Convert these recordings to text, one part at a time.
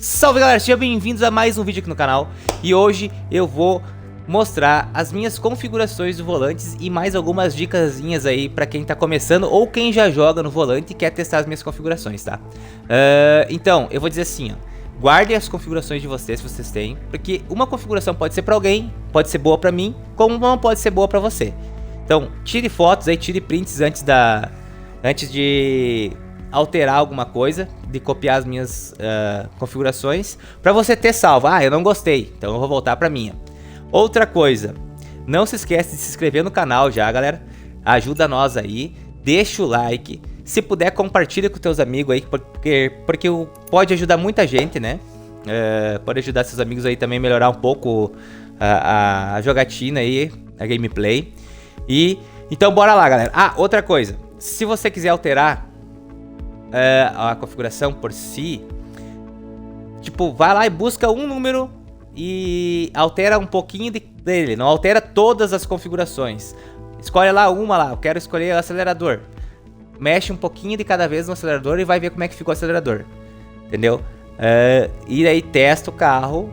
Salve galera, sejam bem-vindos a mais um vídeo aqui no canal. E hoje eu vou mostrar as minhas configurações do volantes e mais algumas dicasinhas aí pra quem tá começando ou quem já joga no volante e quer testar as minhas configurações, tá? Então, eu vou dizer assim, ó. Guardem as configurações de vocês, se vocês têm, porque uma configuração pode ser pra alguém, pode ser boa pra mim, como não pode ser boa pra você. Então, tire fotos aí, tire prints antes de alterar alguma coisa, de copiar as minhas configurações, pra você ter salvo. Ah, eu não gostei, então eu vou voltar pra minha. Outra coisa, não se esquece de se inscrever no canal já, galera. Ajuda nós aí, deixa o like. Se puder, compartilha com teus amigos aí, porque pode ajudar muita gente, né? Pode ajudar seus amigos aí também a melhorar um pouco a jogatina aí, a gameplay. Então bora lá, galera. Ah, outra coisa, se você quiser alterar a configuração por si, tipo, vai lá e busca um número e altera um pouquinho dele, não altera todas as configurações. Escolhe lá uma lá, eu quero escolher o acelerador. Mexe um pouquinho de cada vez no acelerador e vai ver como é que ficou o acelerador. Entendeu? E aí testa o carro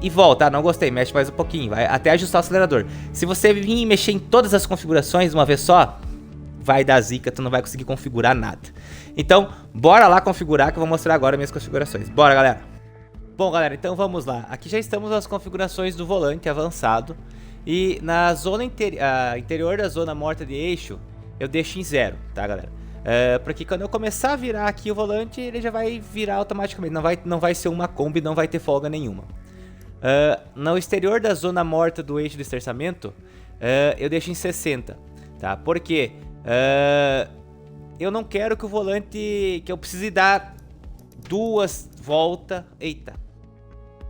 e volta. Ah, não gostei, mexe mais um pouquinho, vai até ajustar o acelerador. Se você vir e mexer em todas as configurações de uma vez só, vai dar zica, tu não vai conseguir configurar nada. Então, bora lá configurar que eu vou mostrar agora minhas configurações. Bora, galera! Bom, galera, então vamos lá. Aqui já estamos nas configurações do volante avançado. E na zona interior da zona morta de eixo, eu deixo em 0, tá, galera? Porque quando eu começar a virar aqui o volante, ele já vai virar automaticamente. Não vai ser uma Kombi, não vai ter folga nenhuma. No exterior da zona morta do eixo de esterçamento, eu deixo em 60, tá? Por quê? Eu não quero que o volante, que eu precise dar duas voltas. Eita,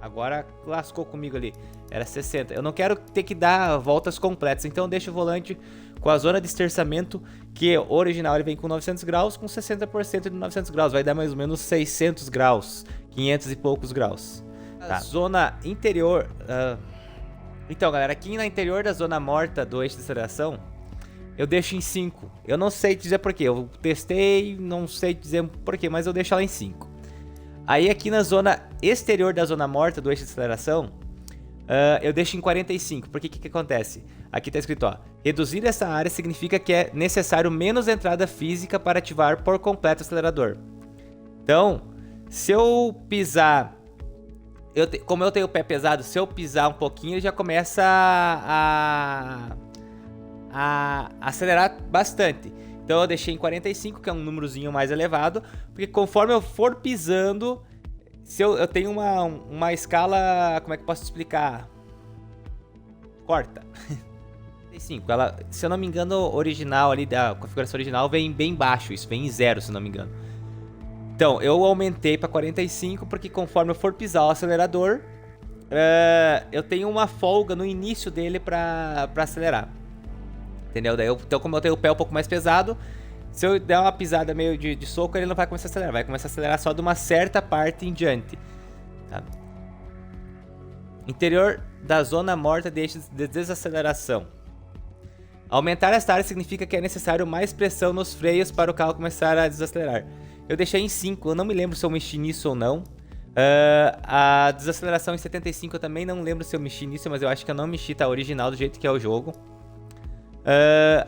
agora lascou comigo ali, era 60. Eu não quero ter que dar voltas completas, então eu deixo o volante com a zona de esterçamento, que original ele vem com 900 graus, com 60% de 900 graus, vai dar mais ou menos 600 graus, 500 e poucos graus. Tá. Zona interior, então galera, aqui na interior da zona morta do eixo de aceleração, eu deixo em 5. Eu não sei dizer porquê. Eu testei, não sei dizer porquê, mas eu deixo ela em 5. Aí aqui na zona exterior da zona morta do eixo de aceleração, eu deixo em 45. Porque que acontece? Aqui tá escrito, ó. Reduzir essa área significa que é necessário menos entrada física para ativar por completo o acelerador. Então, se eu pisar... como eu tenho o pé pesado, se eu pisar um pouquinho, ele já começa a acelerar bastante. Então eu deixei em 45, que é um númerozinho mais elevado, porque conforme eu for pisando, se eu tenho uma escala, como é que eu posso explicar? Corta. 45, ela, se eu não me engano, original ali da configuração original vem bem baixo, isso vem em 0, se eu não me engano. Então eu aumentei para 45 porque conforme eu for pisar o acelerador, eu tenho uma folga no início dele para acelerar. Entendeu? Então, como eu tenho o pé um pouco mais pesado, se eu der uma pisada meio de soco, ele não vai começar a acelerar. Vai começar a acelerar só de uma certa parte em diante. Tá? Interior da zona morta de eixo de desaceleração. Aumentar esta área significa que é necessário mais pressão nos freios para o carro começar a desacelerar. Eu deixei em 5, eu não me lembro se eu mexi nisso ou não. A desaceleração em 75 eu também não lembro se eu mexi nisso, mas eu acho que eu não mexi, tá original do jeito que é o jogo.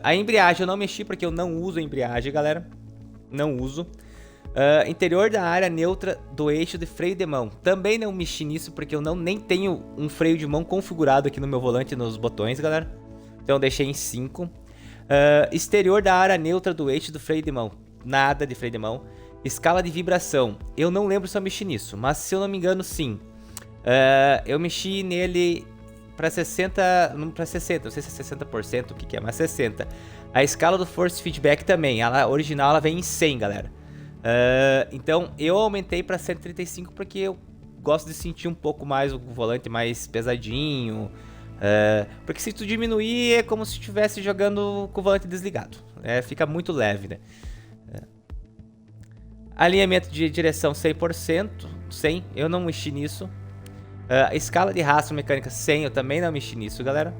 A embreagem eu não mexi porque eu não uso a embreagem, galera. Não uso. Interior da área neutra do eixo de freio de mão. Também não mexi nisso porque eu nem tenho um freio de mão configurado aqui no meu volante, nos botões, galera. Então eu deixei em 5. Exterior da área neutra do eixo do freio de mão. Nada de freio de mão. Escala de vibração. Eu não lembro se eu mexi nisso, mas se eu não me engano, sim. Eu mexi nele... para 60, não para 60, não sei se é 60%, o que é, mas 60. A escala do force feedback também, ela original ela vem em 100, galera. Então eu aumentei para 135 porque eu gosto de sentir um pouco mais o volante mais pesadinho. Porque se tu diminuir é como se estivesse jogando com o volante desligado. Fica muito leve, né? Alinhamento de direção 100%, 100, eu não mexi nisso. Escala de rastro mecânica 100, eu também não mexi nisso, galera.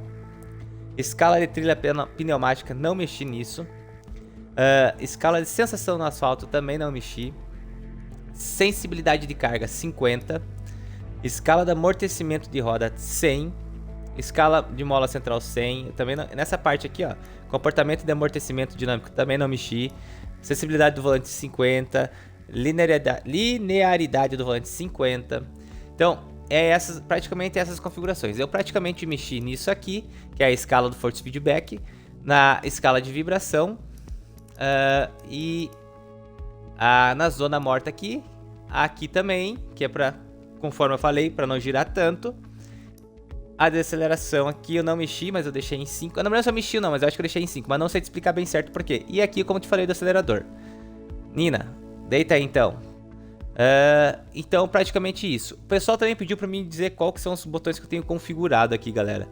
Escala de trilha pneumática, não mexi nisso. Escala de sensação no asfalto, também não mexi. sensibilidade de carga 50, escala de amortecimento de roda 100, escala de mola central 100, também nessa parte aqui, ó, comportamento de amortecimento dinâmico também não mexi, sensibilidade do volante 50, linearidade do volante 50. Então, praticamente essas configurações. Eu praticamente mexi nisso aqui, que é a escala do force feedback, na escala de vibração e na zona morta aqui também, que é para, conforme eu falei, para não girar tanto. A desaceleração aqui eu não mexi, mas eu deixei em 5. Na verdade eu só mexi não, mas eu acho que eu deixei em 5, mas não sei te explicar bem certo por quê. E aqui, como eu te falei, do acelerador. Nina, deita aí então. Então, praticamente isso. O pessoal também pediu pra mim dizer qual que são os botões que eu tenho configurado aqui, galera.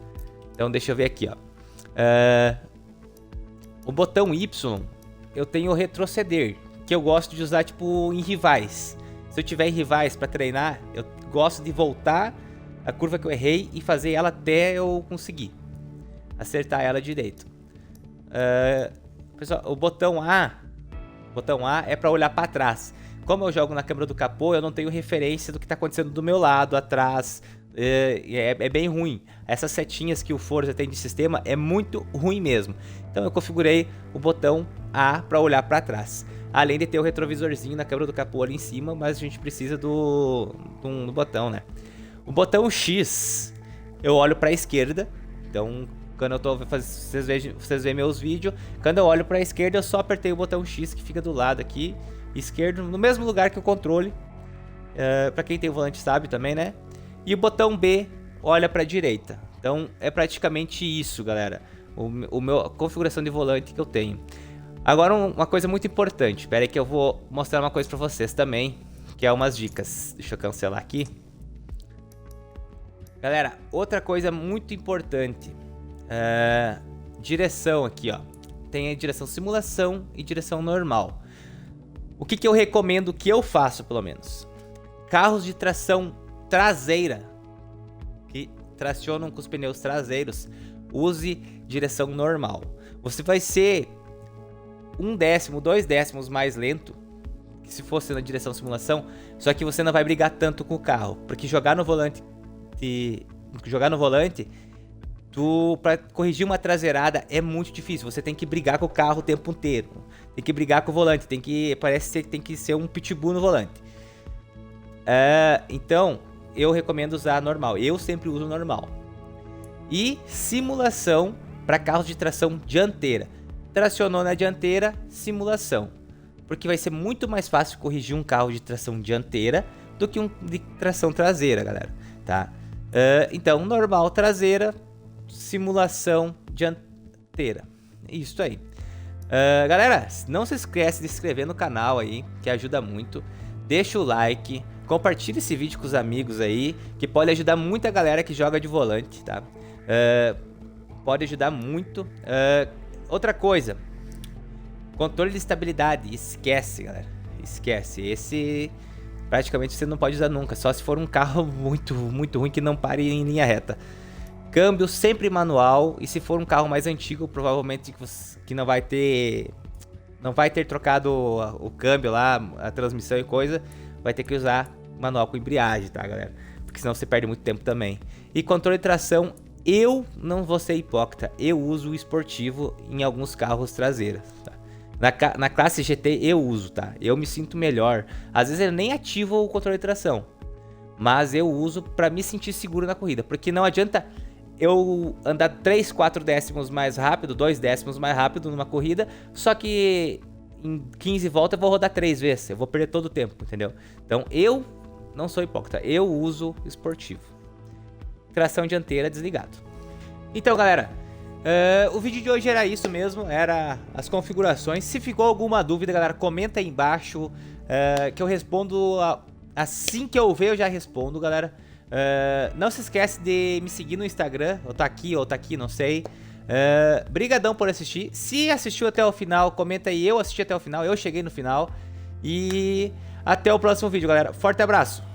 Então, deixa eu ver aqui, ó. O botão Y, eu tenho retroceder, que eu gosto de usar, tipo, em rivais. Se eu tiver em rivais pra treinar, eu gosto de voltar a curva que eu errei e fazer ela até eu conseguir acertar ela direito. Pessoal, o botão A é pra olhar pra trás. Como eu jogo na câmera do capô, eu não tenho referência do que está acontecendo do meu lado, atrás. É bem ruim. Essas setinhas que o Forza tem de sistema é muito ruim mesmo. Então eu configurei o botão A para olhar para trás. Além de ter o retrovisorzinho na câmera do capô ali em cima, mas a gente precisa do botão, né? O botão X, eu olho para a esquerda. Então, quando eu tô fazendo, vocês veem meus vídeos, quando eu olho para a esquerda, eu só apertei o botão X que fica do lado aqui, esquerdo, no mesmo lugar que o controle. Para quem tem o volante sabe também, né? E o botão B olha para a direita. Então é praticamente isso, galera. A configuração de volante que eu tenho. Agora uma coisa muito importante. Espera aí que eu vou mostrar uma coisa para vocês também, que é umas dicas. Deixa eu cancelar aqui. Galera, outra coisa muito importante. Direção aqui, ó. Tem a direção simulação e direção normal. O que eu recomendo que eu faço, pelo menos? Carros de tração traseira, que tracionam com os pneus traseiros, use direção normal. Você vai ser 1 décimo, 2 décimos mais lento que se fosse na direção simulação, só que você não vai brigar tanto com o carro, porque jogar no volante, para corrigir uma traseirada é muito difícil. Você tem que brigar com o carro o tempo inteiro. Tem que brigar com o volante. Parece que tem que ser um pitbull no volante. Então, eu recomendo usar normal. Eu sempre uso normal. E simulação para carros de tração dianteira. Tracionou na dianteira, simulação. Porque vai ser muito mais fácil corrigir um carro de tração dianteira do que um de tração traseira, galera. Tá? Então, normal traseira, simulação dianteira. Isso aí. Galera, não se esquece de se inscrever no canal aí, que ajuda muito. Deixa o like, compartilha esse vídeo com os amigos aí, que pode ajudar muita galera que joga de volante, tá? Pode ajudar muito. Outra coisa, controle de estabilidade, esquece, galera. Esquece, esse praticamente você não pode usar nunca, só se for um carro muito, muito ruim que não pare em linha reta. Câmbio sempre manual, e se for um carro mais antigo, provavelmente que não vai ter trocado o câmbio lá, a transmissão e coisa, vai ter que usar manual com embreagem, tá, galera? Porque senão você perde muito tempo também. E controle de tração, eu não vou ser hipócrita, eu uso o esportivo em alguns carros traseiros, tá? Na classe GT eu uso, tá? Eu me sinto melhor. Às vezes eu nem ativo o controle de tração, mas eu uso pra me sentir seguro na corrida, porque não adianta eu andar 3, 4 décimos mais rápido, 2 décimos mais rápido numa corrida, só que em 15 voltas eu vou rodar 3 vezes, eu vou perder todo o tempo, entendeu? Então eu não sou hipócrita, eu uso esportivo. Tração dianteira desligado. Então, galera, o vídeo de hoje era isso mesmo, era as configurações. Se ficou alguma dúvida, galera, comenta aí embaixo, que eu respondo assim que eu ver, eu já respondo, galera. Não se esquece de me seguir no Instagram, ou tá aqui, não sei. Brigadão por assistir. Se assistiu até o final, comenta aí, eu assisti até o final, eu cheguei no final. E até o próximo vídeo, galera. Forte abraço!